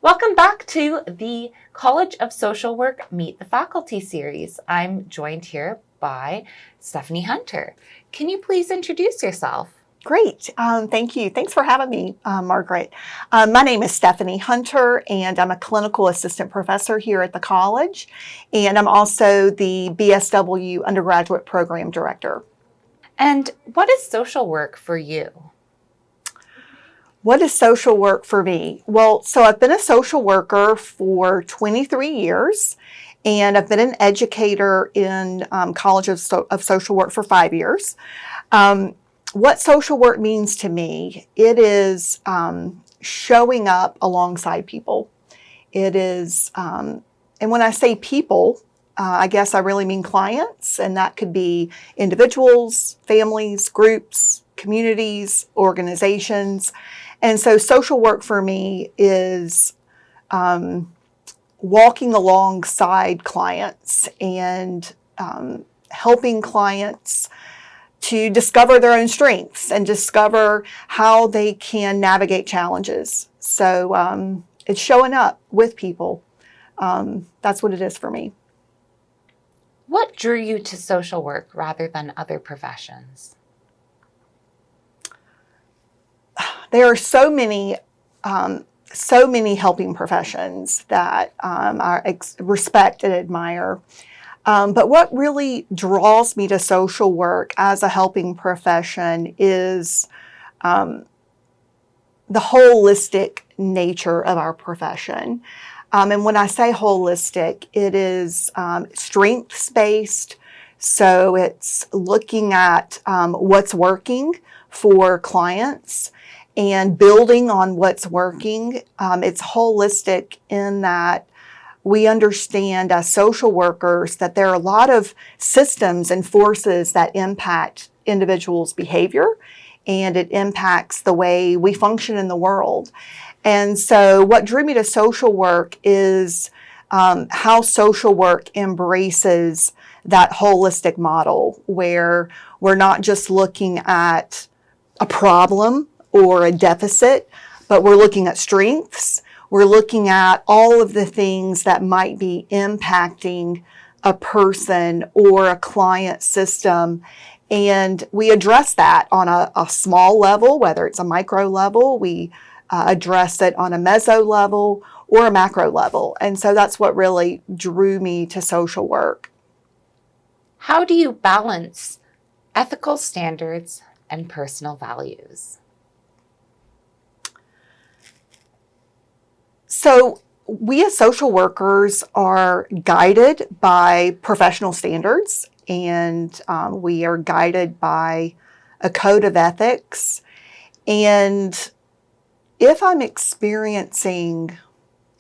Welcome back to the College of Social Work Meet the Faculty series. I'm joined here by Stephanie Hunter. Can you please introduce yourself? Great. Thank you. Thanks for having me, Margaret. My name is Stephanie Hunter, and I'm a clinical assistant professor here at the college, and I'm also the BSW undergraduate program director. And what is social work for you? What is social work for me? Well, so I've been a social worker for 23 years, and I've been an educator in College of Social Work for 5 years. What social work means to me, it is showing up alongside people. It is, and when I say people, I guess I really mean clients, and that could be individuals, families, groups, communities, organizations. And so social work for me is walking alongside clients and helping clients to discover their own strengths and discover how they can navigate challenges. So it's showing up with people. That's what it is for me. What drew you to social work rather than other professions? There are so many helping professions that I respect and admire. But what really draws me to social work as a helping profession is the holistic nature of our profession. And when I say holistic, it is strengths-based. So it's looking at what's working for clients and building on what's working. It's holistic in that we understand as social workers that there are a lot of systems and forces that impact individuals' behavior, and it impacts the way we function in the world. And so what drew me to social work is how social work embraces that holistic model where we're not just looking at a problem or a deficit, but we're looking at strengths. We're looking at all of the things that might be impacting a person or a client system. And we address that on a small level, whether it's a micro level, we address it on a meso level or a macro level. And so that's what really drew me to social work. How do you balance ethical standards and personal values? So we as social workers are guided by professional standards, and we are guided by a code of ethics. And if I'm experiencing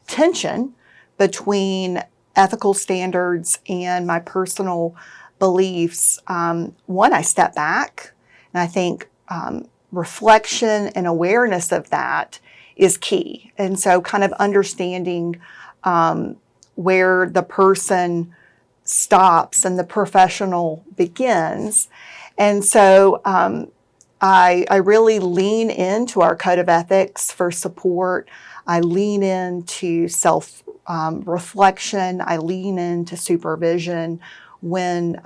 tension between ethical standards and my personal beliefs, one, I step back, and I think reflection and awareness of that is key. And so kind of understanding where the person stops and the professional begins. And so I really lean into our code of ethics for support. I lean into self-reflection. I lean into supervision when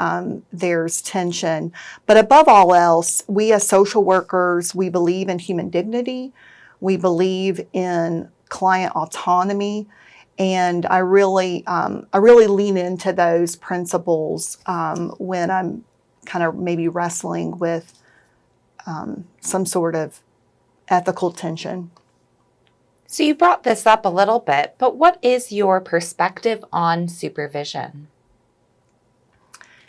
there's tension. But above all else, we as social workers, we believe in human dignity. We believe in client autonomy, and I really lean into those principles when I'm kind of maybe wrestling with some sort of ethical tension. So you brought this up a little bit, but what is your perspective on supervision?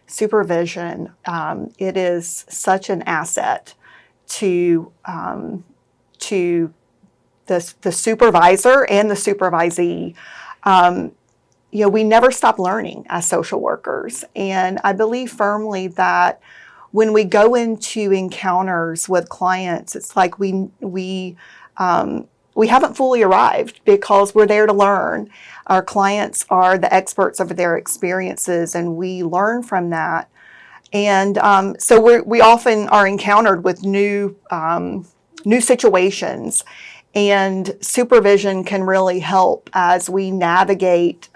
Supervision, it is such an asset to the supervisor and the supervisee. We never stop learning as social workers. And I believe firmly that when we go into encounters with clients, it's like we haven't fully arrived because we're there to learn. Our clients are the experts of their experiences, and we learn from that. And so we often are encountered with new situations. And supervision can really help as we navigate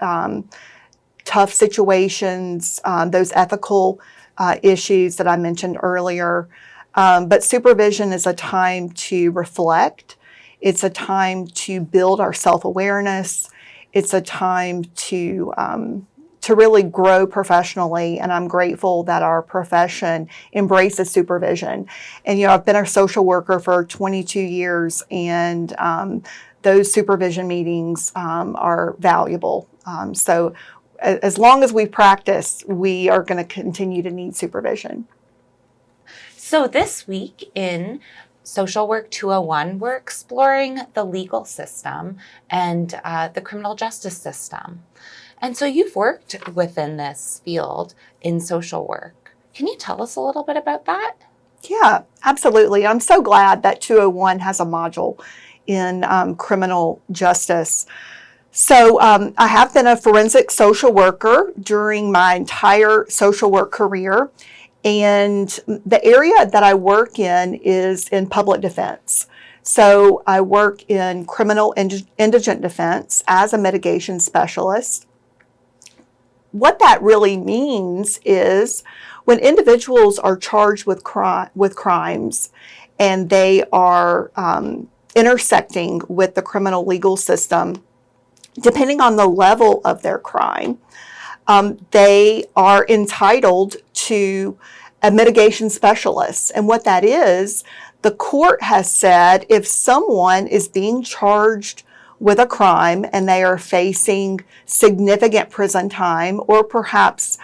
tough situations, those ethical issues that I mentioned earlier. But supervision is a time to reflect. It's a time to build our self-awareness. It's a time to really grow professionally, and I'm grateful that our profession embraces supervision. And I've been a social worker for 22 years, and those supervision meetings are valuable. So as long as we practice, we are going to continue to need supervision. So this week in Social Work 201, we're exploring the legal system and the criminal justice system. And so you've worked within this field in social work. Can you tell us a little bit about that? Yeah, absolutely. I'm so glad that 201 has a module in criminal justice. So I have been a forensic social worker during my entire social work career. And the area that I work in is in public defense. So I work in criminal indigent defense as a mitigation specialist. What that really means is when individuals are charged with crimes and they are intersecting with the criminal legal system, depending on the level of their crime, they are entitled to a mitigation specialist. And what that is, the court has said if someone is being charged with a crime and they are facing significant prison time or perhaps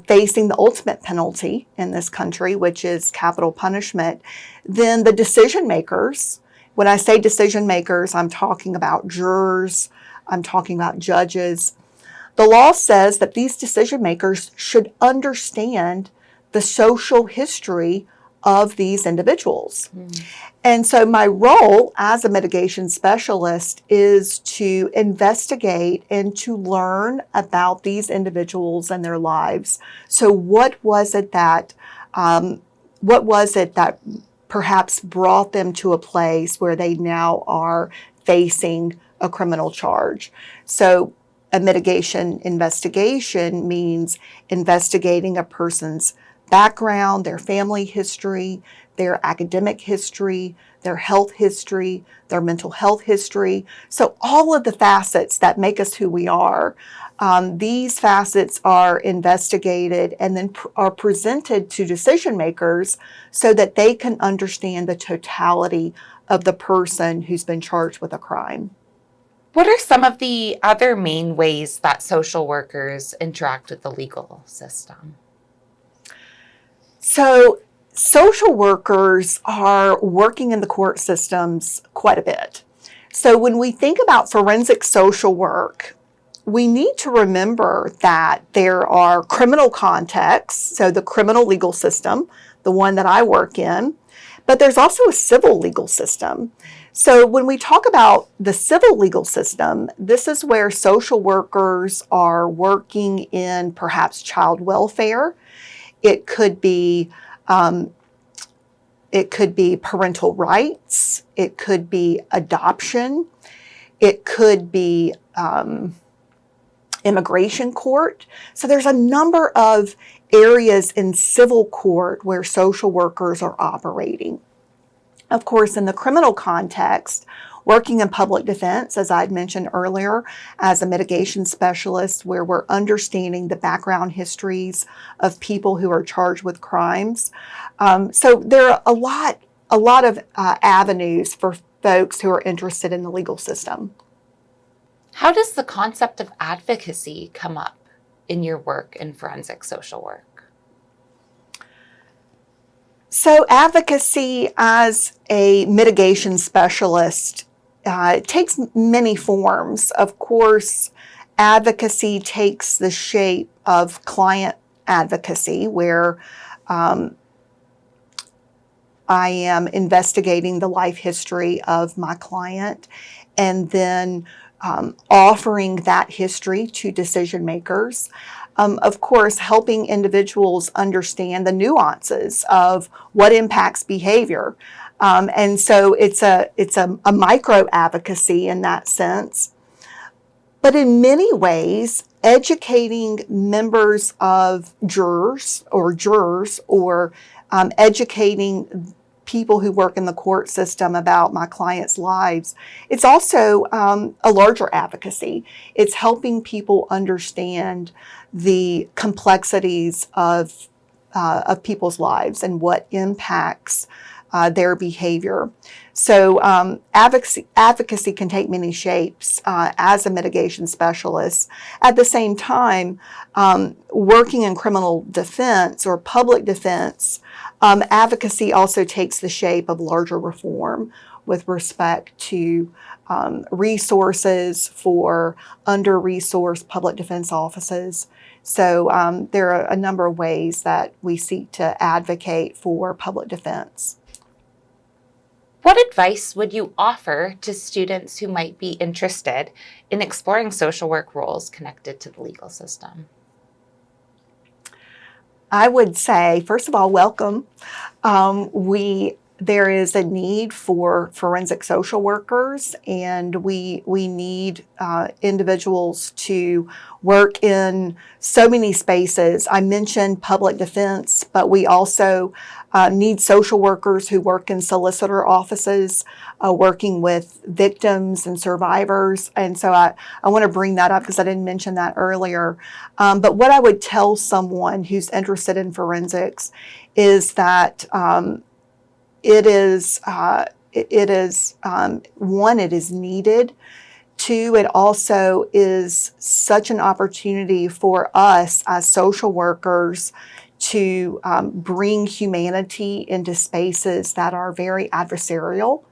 facing the ultimate penalty in this country, which is capital punishment, then the decision makers, when I say decision makers, I'm talking about jurors, I'm talking about judges. The law says that these decision makers should understand the social history of these individuals. And so my role as a mitigation specialist is to investigate and to learn about these individuals and their lives. So what was it that perhaps brought them to a place where they now are facing a criminal charge? So a mitigation investigation means investigating a person's background, their family history, their academic history, their health history, their mental health history. So all of the facets that make us who we are, these facets are investigated and then are presented to decision makers so that they can understand the totality of the person who's been charged with a crime. What are some of the other main ways that social workers interact with the legal system? So social workers are working in the court systems quite a bit. So when we think about forensic social work, we need to remember that there are criminal contexts, so the criminal legal system, the one that I work in, but there's also a civil legal system. So when we talk about the civil legal system, this is where social workers are working in perhaps child welfare. It could be parental rights. It could be adoption. It could be immigration court. So there's a number of areas in civil court where social workers are operating. Of course, in the criminal context, working in public defense, as I'd mentioned earlier, as a mitigation specialist, where we're understanding the background histories of people who are charged with crimes. So there are a lot of avenues for folks who are interested in the legal system. How does the concept of advocacy come up in your work in forensic social work? So advocacy as a mitigation specialist takes many forms. Of course, advocacy takes the shape of client advocacy, where I am investigating the life history of my client and then offering that history to decision makers. Of course, helping individuals understand the nuances of what impacts behavior. And so it's a micro advocacy in that sense. But in many ways, educating members of jurors or educating people who work in the court system about my clients' lives, it's also a larger advocacy. It's helping people understand the complexities of people's lives and what impacts their behavior. So advocacy can take many shapes as a mitigation specialist. At the same time, working in criminal defense or public defense, advocacy also takes the shape of larger reform with respect to resources for under-resourced public defense offices. So there are a number of ways that we seek to advocate for public defense. What advice would you offer to students who might be interested in exploring social work roles connected to the legal system? I would say, first of all, welcome. There is a need for forensic social workers, and we need individuals to work in so many spaces. I mentioned public defense, but we also need social workers who work in solicitor offices, working with victims and survivors. And so I want to bring that up because I didn't mention that earlier. But what I would tell someone who's interested in forensics is that it is one, it is needed. Two, it also is such an opportunity for us as social workers to bring humanity into spaces that are very adversarial.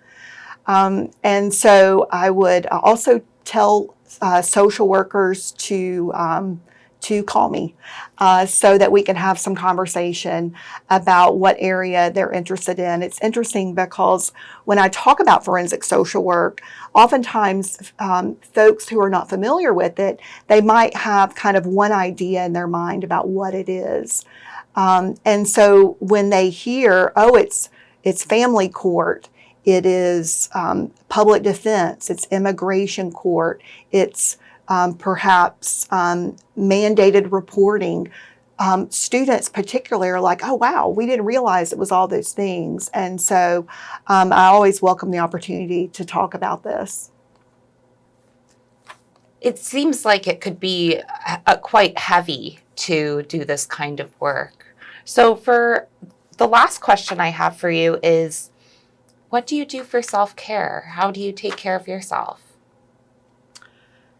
And so I would also tell social workers to call me so that we can have some conversation about what area they're interested in. It's interesting because when I talk about forensic social work, oftentimes folks who are not familiar with it, they might have kind of one idea in their mind about what it is. And so when they hear, oh, it's family court, it is public defense, it's immigration court, it's perhaps mandated reporting, students particularly are like, oh, wow, we didn't realize it was all those things. And so I always welcome the opportunity to talk about this. It seems like it could be quite heavy to do this kind of work. So for the last question I have for you is, what do you do for self-care? How do you take care of yourself?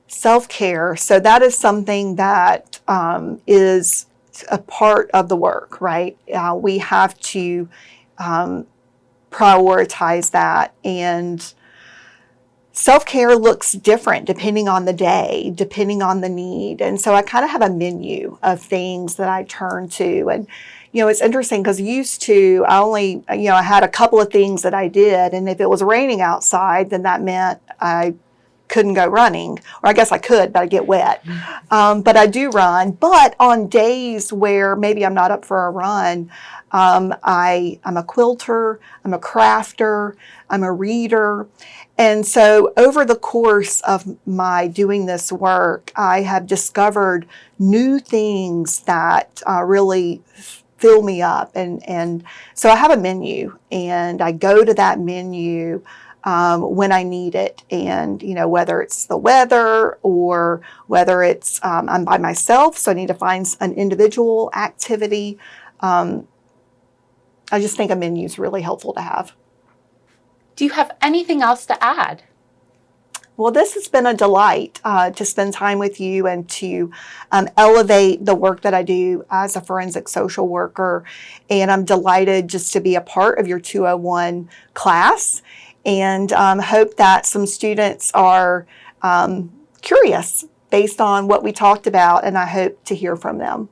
Self-care. So that is something that is a part of the work, right? We have to prioritize that, and self-care looks different depending on the day, depending on the need. And so I kind of have a menu of things that I turn to. And it's interesting because I had a couple of things that I did, and if it was raining outside, then that meant I couldn't go running, or I guess I could, but I get wet. But I do run. But on days where maybe I'm not up for a run, I'm a quilter, I'm a crafter, I'm a reader. And so over the course of my doing this work, I have discovered new things that really fill me up. And so I have a menu, and I go to that menu when I need it. And, whether it's the weather or whether it's I'm by myself, so I need to find an individual activity. I just think a menu is really helpful to have. Do you have anything else to add? Well, this has been a delight to spend time with you and to elevate the work that I do as a forensic social worker. And I'm delighted just to be a part of your 201 class, and hope that some students are curious based on what we talked about, and I hope to hear from them.